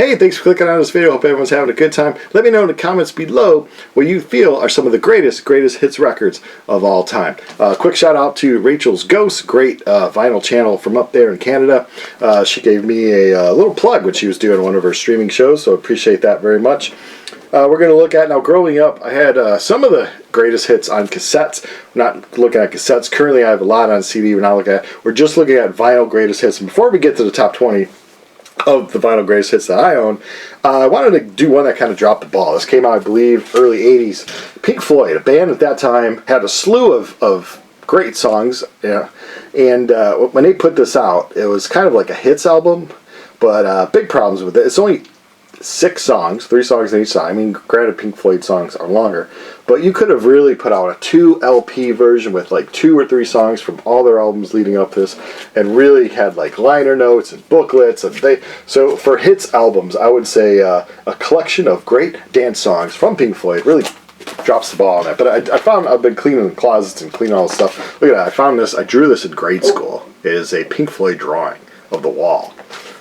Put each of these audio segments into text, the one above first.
Hey, thanks for clicking on this video. Hope everyone's having a good time. Let me know in the comments below what you feel are some of the greatest hits records of all time. Quick shout out to Rachel's Ghost, great vinyl channel from up there in Canada. She gave me a little plug when she was doing one of her streaming shows, so appreciate that very much. We're going to look at, now growing up, I had some of the greatest hits on cassettes. We're not looking at cassettes. Currently I have a lot on CD. We're just looking at vinyl greatest hits. And before we get to the top 20 of the vinyl greatest hits that I own, I wanted to do one that kind of dropped the ball. This came out, I believe, early 80s. Pink Floyd, a band at that time, had a slew of great songs. Yeah. And when they put this out, it was kind of like a hits album, but big problems with it. It's only 6 songs, 3 songs in each side. I mean, granted, Pink Floyd songs are longer, but you could have really put out a 2 LP version with like 2 or 3 songs from all their albums leading up to this, and really had like liner notes and booklets. And so for hits albums, I would say a collection of great dance songs from Pink Floyd really drops the ball on that. But I found, I've been cleaning the closets and cleaning all this stuff. Look at that, I found this, I drew this in grade school. It is a Pink Floyd drawing of the wall.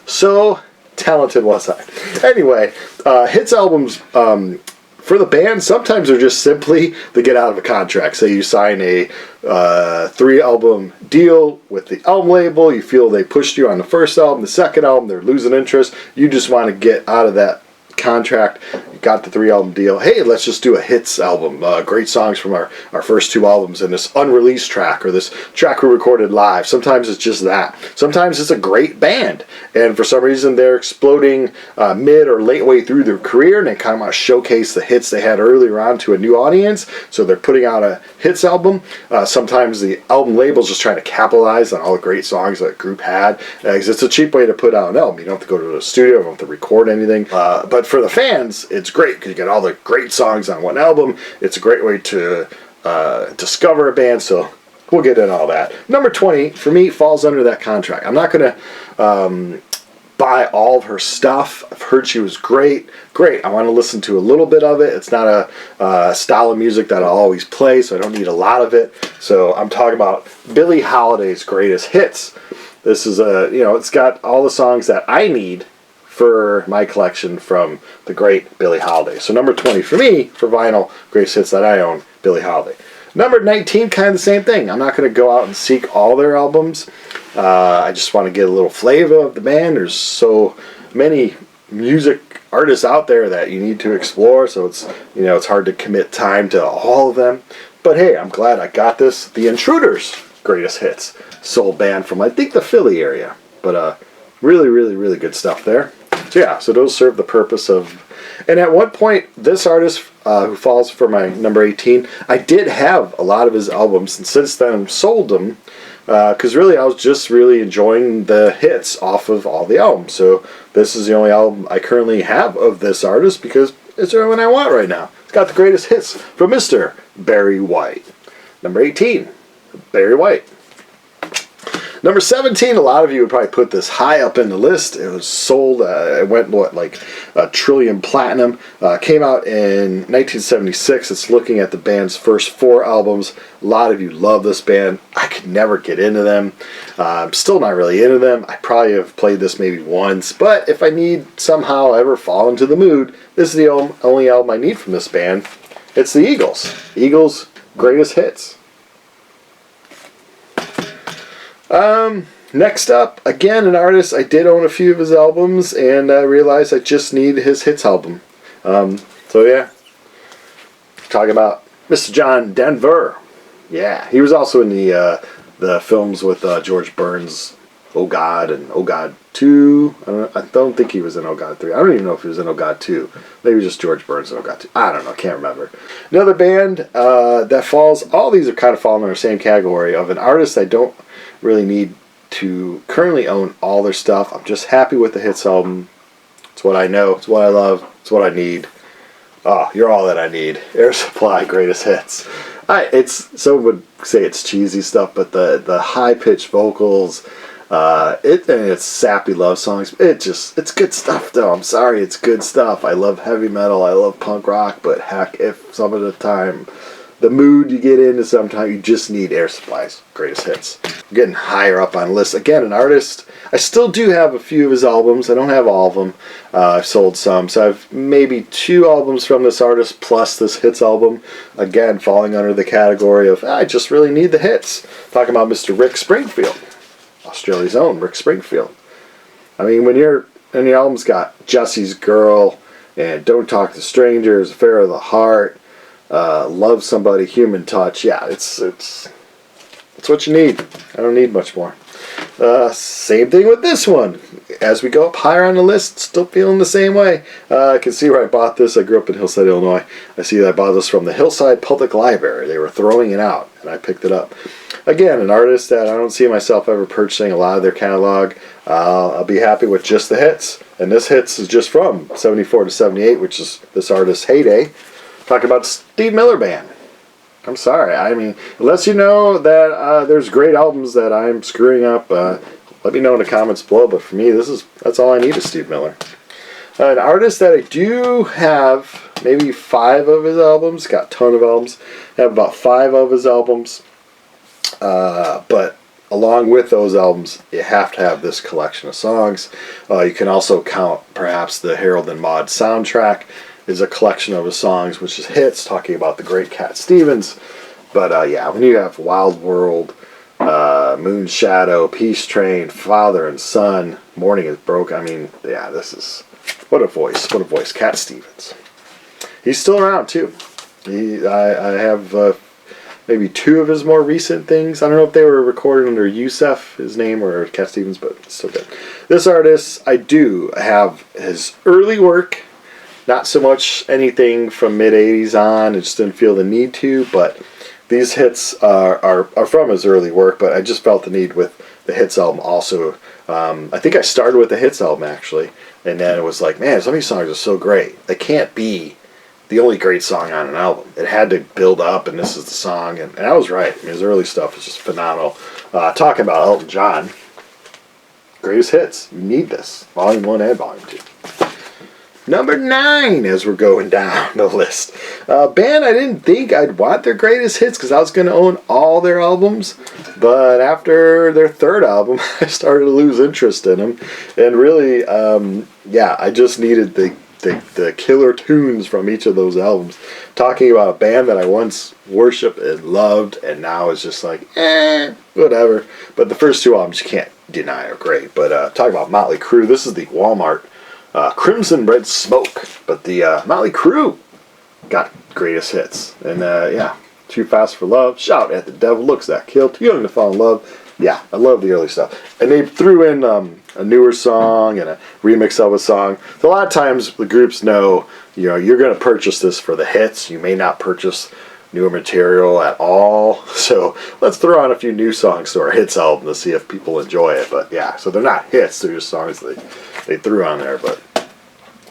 So talented was I. Anyway, hits albums for the band sometimes are just simply to get out of a contract. Say you sign a 3-album deal with the album label, you feel they pushed you on the first album, the second album, they're losing interest, you just want to get out of that contract. You got the 3-album deal. Hey, let's just do a hits album. Great songs from our first 2 albums and this unreleased track, or this track we recorded live. Sometimes it's just that. Sometimes it's a great band, and for some reason they're exploding mid or late way through their career, and they kind of want to showcase the hits they had earlier on to a new audience, so they're putting out a hits album. Sometimes the album label's just trying to capitalize on all the great songs that group had, because it's a cheap way to put out an album. You don't have to go to the studio, you don't have to record anything. But for the fans, it's great because you get all the great songs on one album. It's a great way to discover a band, so we'll get into all that. Number 20, for me, falls under that contract. I'm not going to buy all of her stuff. I've heard she was great. Great. I want to listen to a little bit of it. It's not a style of music that I'll always play, so I don't need a lot of it. So I'm talking about Billie Holiday's greatest hits. This is it's got all the songs that I need for my collection from the great Billie Holiday. So number 20 for me, for vinyl greatest hits that I own, Billie Holiday. Number 19, kind of the same thing. I'm not going to go out and seek all their albums. I just want to get a little flavor of the band. There's so many music artists out there that you need to explore, so it's hard to commit time to all of them. But hey, I'm glad I got this. The Intruders' greatest hits, soul band from, I think, the Philly area. But really good stuff there. So yeah, so those serve the purpose of, and at one point, this artist who falls for my number 18, I did have a lot of his albums, and since then sold them, because really I was just really enjoying the hits off of all the albums. So this is the only album I currently have of this artist because it's the one I want right now. It's got the greatest hits from Mr. Barry White. Number 18, Barry White. Number 17, a lot of you would probably put this high up in the list. It was sold, it went, like a trillion platinum. Came out in 1976. It's looking at the band's first 4 albums. A lot of you love this band. I could never get into them. I'm still not really into them. I probably have played this maybe once, but if I need somehow ever fall into the mood, this is the only album I need from this band. It's the Eagles. Eagles' greatest hits. Next up, again, an artist. I did own a few of his albums, and I realized I just need his hits album. So yeah, talking about Mr. John Denver. Yeah, he was also in the films with George Burns, Oh God and Oh God 2. I don't think he was in Oh God 3. I don't even know if he was in Oh God 2. Maybe just George Burns and Oh God 2. I don't know. Can't remember. Another band that falls. All these are kind of falling in the same category of an artist I don't really need to currently own all their stuff. I'm just happy with the hits album. It's what I know. It's what I love. It's what I need. Oh, you're all that I need. Air Supply greatest hits. Some would say it's cheesy stuff, but the high pitched vocals, it's sappy love songs. It's good stuff though. I'm sorry, it's good stuff. I love heavy metal. I love punk rock, but heck, if some of the time, the mood you get into, sometimes you just need Air Supply's greatest hits. getting higher up on lists. Again, an artist, I still do have a few of his albums. I don't have all of them. I've sold some. So I've maybe 2 albums from this artist plus this hits album. Again, falling under the category of, I just really need the hits. Talking about Mr. Rick Springfield. Australia's own Rick Springfield. I mean, when your album's got Jesse's Girl and Don't Talk to Strangers, Affair of the Heart, Love Somebody, Human Touch, yeah, it's what you need. I don't need much more. Same thing with this one. As we go up higher on the list, still feeling the same way. I can see where I bought this. I grew up in Hillside, Illinois. I see that I bought this from the Hillside Public Library. They were throwing it out, and I picked it up. Again, an artist that I don't see myself ever purchasing a lot of their catalog. I'll be happy with just the hits. And this hits is just from 74 to 78, which is this artist's heyday. Talking about Steve Miller Band. I'm sorry. I mean, unless you know that there's great albums that I'm screwing up, let me know in the comments below. But for me, that's all I need is Steve Miller. An artist that I do have maybe 5 of his albums. Got a ton of albums. I have about 5 of his albums. But along with those albums, you have to have this collection of songs. You can also count perhaps the Harold and Maude soundtrack is a collection of his songs, which is hits, talking about the great Cat Stevens. But yeah, when you have Wild World, Moon Shadow, Peace Train, Father and Son, Morning is Broke, I mean, yeah, this is, what a voice, Cat Stevens. He's still around too. I have maybe 2 of his more recent things. I don't know if they were recorded under Yusef, his name, or Cat Stevens, but it's still good. This artist, I do have his early work. Not so much anything from mid-'80s on. I just didn't feel the need to, but these hits are from his early work, but I just felt the need with the hits album also. I think I started with the hits album, actually, and then it was like, man, some of these songs are so great. They can't be the only great song on an album. It had to build up, and this is the song, and I was right. I mean, his early stuff is just phenomenal. Talking about Elton John, greatest hits. You need this. Volume 1 and Volume 2. Number 9 as we're going down the list. Band I didn't think I'd want their greatest hits because I was going to own all their albums. But after their 3rd album, I started to lose interest in them. And really, yeah, I just needed the killer tunes from each of those albums. Talking about a band that I once worshipped and loved, and now is just like, whatever. But the first 2 albums you can't deny are great. But talking about Motley Crue, this is the Walmart Crimson Red Smoke, but the Motley Crue got greatest hits, and yeah, Too Fast for Love, Shout at the Devil, Looks That Kill, Too Young to Fall in Love. Yeah, I love the early stuff, and they threw in a newer song and a remix of a song. So a lot of times the groups know, you know, you're going to purchase this for the hits. You may not purchase newer material at all, so let's throw on a few new songs to our hits album to see if people enjoy it. But yeah, so they're not hits, they're just songs they threw on there, but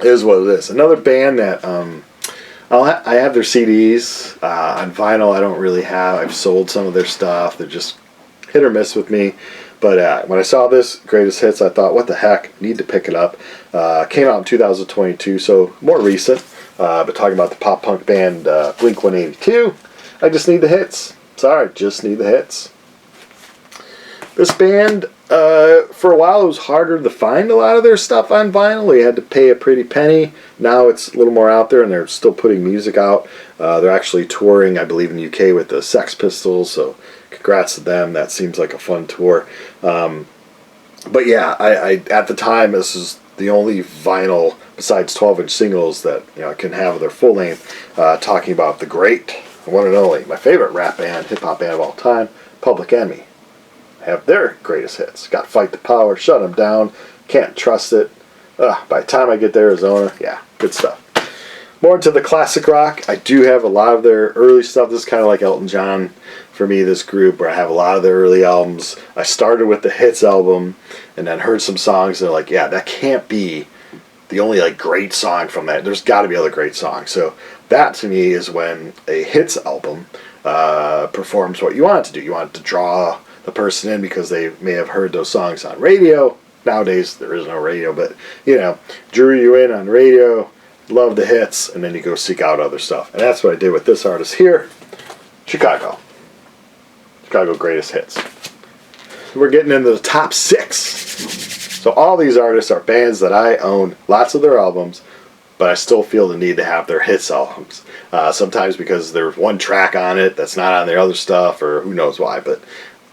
it is what it is. Another band that I have their CDs on vinyl. I don't really have. I've sold some of their stuff. They're just hit or miss with me. But when I saw this greatest hits, I thought, what the heck? Need to pick it up. Came out in 2022, so more recent. But talking about the pop punk band Blink-182, I just need the hits. Sorry, just need the hits. This band, for a while, it was harder to find a lot of their stuff on vinyl. You had to pay a pretty penny. Now it's a little more out there, and they're still putting music out. They're actually touring, I believe, in the UK with the Sex Pistols, so congrats to them. That seems like a fun tour. But yeah, I at the time, this is the only vinyl besides 12-inch singles that I can have their full length. Talking about the great, one and only, my favorite rap band, hip hop band of all time, Public Enemy. Have their greatest hits. Got Fight the Power, Shut 'Em Down, Can't Trust It. By the time I get to Arizona, yeah, good stuff. More into the classic rock. I do have a lot of their early stuff. This is kind of like Elton John for me, this group, where I have a lot of their early albums. I started with the hits album and then heard some songs and they're like, yeah, that can't be the only great song from that. There's got to be other great songs. So that to me is when a hits album performs what you want it to do. You want it to draw the person in because they may have heard those songs on radio. Nowadays there is no radio, but drew you in on radio, love the hits, and then you go seek out other stuff. And that's what I did with this artist here, Chicago greatest hits. we're getting into the top 6. So all these artists are bands that I own lots of their albums, but I still feel the need to have their hits albums. Sometimes because there's one track on it that's not on their other stuff, or who knows why. But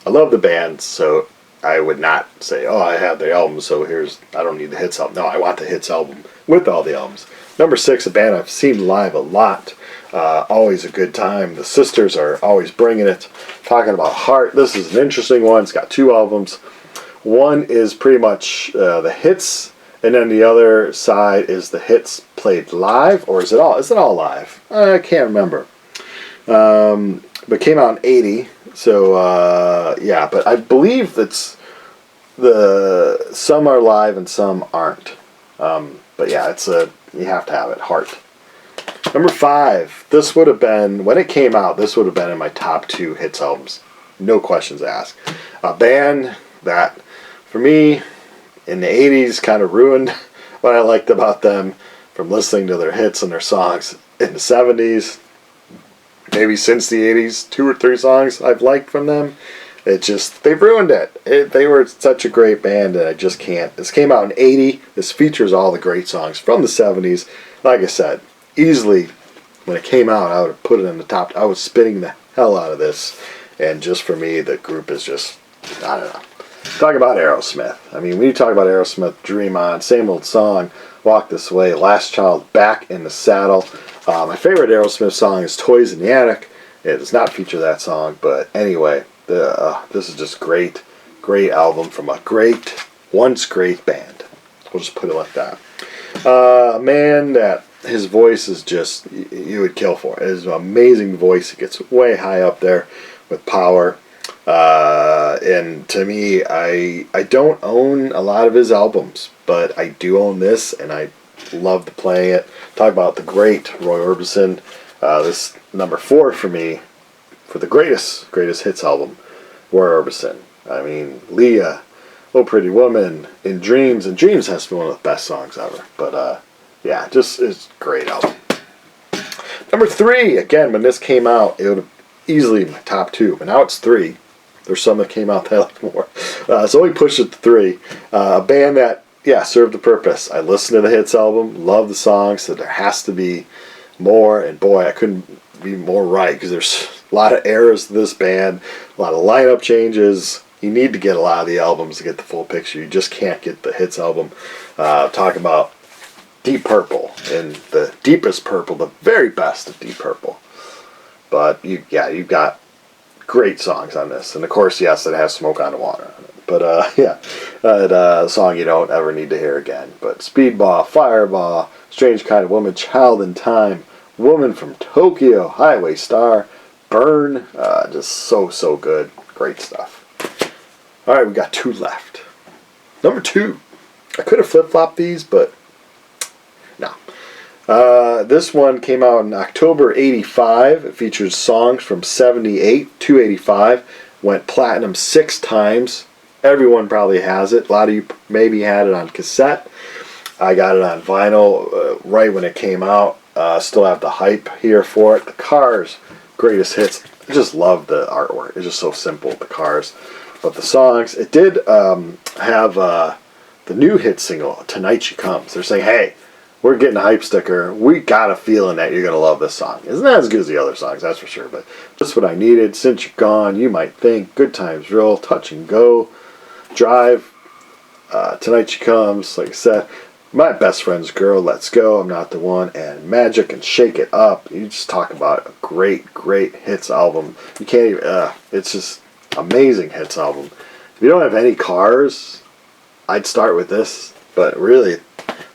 I love the bands, so I would not say, oh, I have the album, so I don't need the hits album. No, I want the hits album with all the albums. Number 6, a band I've seen live a lot. Always a good time. The Sisters are always bringing it. Talking about Heart, this is an interesting one. It's got 2 albums. One is pretty much the hits, and then the other side is the hits played live, or is it all live? I can't remember. But came out in 80, so yeah. But I believe it's some are live and some aren't. But yeah, you have to have it. Heart. Number 5. This would have been, when it came out, this would have been in my top 2 hits albums. No questions asked. A band that, for me, in the 80s kind of ruined what I liked about them from listening to their hits and their songs in the 70s. Maybe since the 80s, 2 or 3 songs I've liked from them. They've ruined it. They were such a great band, and I just can't. This came out in 80. This features all the great songs from the 70s. Like I said, easily, when it came out, I would have put it in the top. I was spinning the hell out of this. And just for me, the group is just, I don't know. Talk about Aerosmith. I mean, when you talk about Aerosmith, Dream On, same old song, Walk This Way, Last Child, Back in the Saddle. My favorite Aerosmith song is Toys in the Attic. It does not feature that song, but anyway, this is just great album from a once great band. We'll just put it like that. A man that his voice is just, you would kill for. It is an amazing voice. It gets way high up there with power. And to me, I don't own a lot of his albums, but I do own this, and I love to play it. Talk about the great Roy Orbison. This number 4 for me, for the greatest hits album, Roy Orbison. I mean, Leah, Oh Pretty Woman, In Dreams, and Dreams has to be one of the best songs ever. But yeah, just it's a great album. Number 3, again, when this came out, it would have easily been my top 2, but now it's 3. There's some that came out that I like more. So we pushed it to 3. A band that, yeah, served a purpose. I listened to the hits album, love the songs, so there has to be more, and boy, I couldn't be more right, because there's a lot of errors to this band, a lot of lineup changes. You need to get a lot of the albums to get the full picture. You just can't get the hits album. Talking about Deep Purple, and the deepest purple, the very best of Deep Purple. But you've got great songs on this, and of course, yes, it has Smoke on the Water on it. But yeah, a song you don't ever need to hear again. But Speedball, Fireball, Strange Kind of Woman, Child in Time, Woman from Tokyo, Highway Star, Burn, just so good. Great stuff. All right, we got 2 left. Number 2. I could have flip-flopped these, but no. This one came out in October 85. It features songs from 78 to 85. Went platinum 6 times. Everyone probably has it. A lot of you maybe had it on cassette. I got it on vinyl right when it came out. Still have the hype here for it. The Cars, greatest hits. I just love the artwork. It's just so simple, the Cars. But the songs, it did have the new hit single, Tonight She Comes. They're saying, hey, we're getting a hype sticker. We got a feeling that you're going to love this song. Isn't that as good as the other songs, that's for sure. But just what I needed. Since You're Gone, You Might Think, Good Times Roll, Touch and Go, Drive, Tonight She Comes, like I said, My Best Friend's Girl, Let's Go, I'm Not the One, and Magic and Shake It Up. You just talk about a great hits album. You can't even, it's just amazing hits album. If you don't have any Cars, I'd start with this, but really,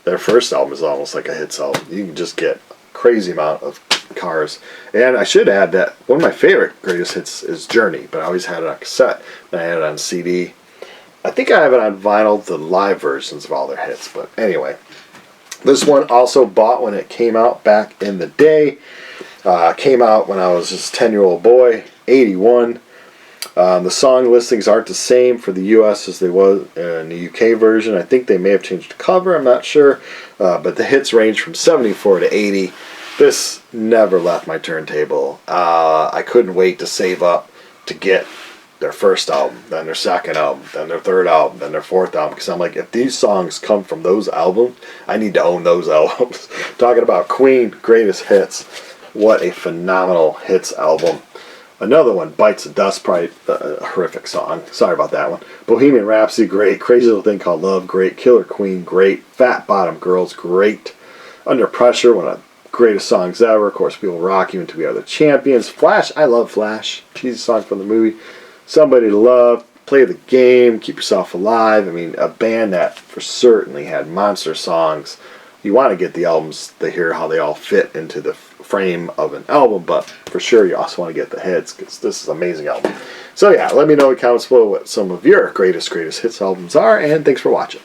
their first album is almost like a hits album. You can just get a crazy amount of Cars. And I should add that one of my favorite greatest hits is Journey, but I always had it on cassette, and I had it on CD. I think I have it on vinyl, the live versions of all their hits, but anyway. This one also bought when it came out back in the day. Came out when I was just a 10-year-old boy, 81. The song listings aren't the same for the US as they was in the UK version. I think they may have changed the cover, I'm not sure. But the hits range from 74 to 80. This never left my turntable. I couldn't wait to save up to get their first album, then their second album, then their third album, then their fourth album. Because I'm like, if these songs come from those albums, I need to own those albums. Talking about Queen, greatest hits. What a phenomenal hits album. Another one, Bites the Dust, probably a horrific song. Sorry about that one. Bohemian Rhapsody, great. Crazy Little Thing Called Love, great. Killer Queen, great. Fat Bottom Girls, great. Under Pressure, one of the greatest songs ever. Of course, We Will Rock You Until We Are the Champions. Flash, I love Flash. Cheesy song from the movie. Somebody to Love, Play the Game, Keep Yourself Alive. I mean, a band that for certainly had monster songs. You want to get the albums to hear how they all fit into the frame of an album, but for sure you also want to get the hits, because this is an amazing album. So yeah, let me know in the comments below what some of your greatest hits albums are, and thanks for watching.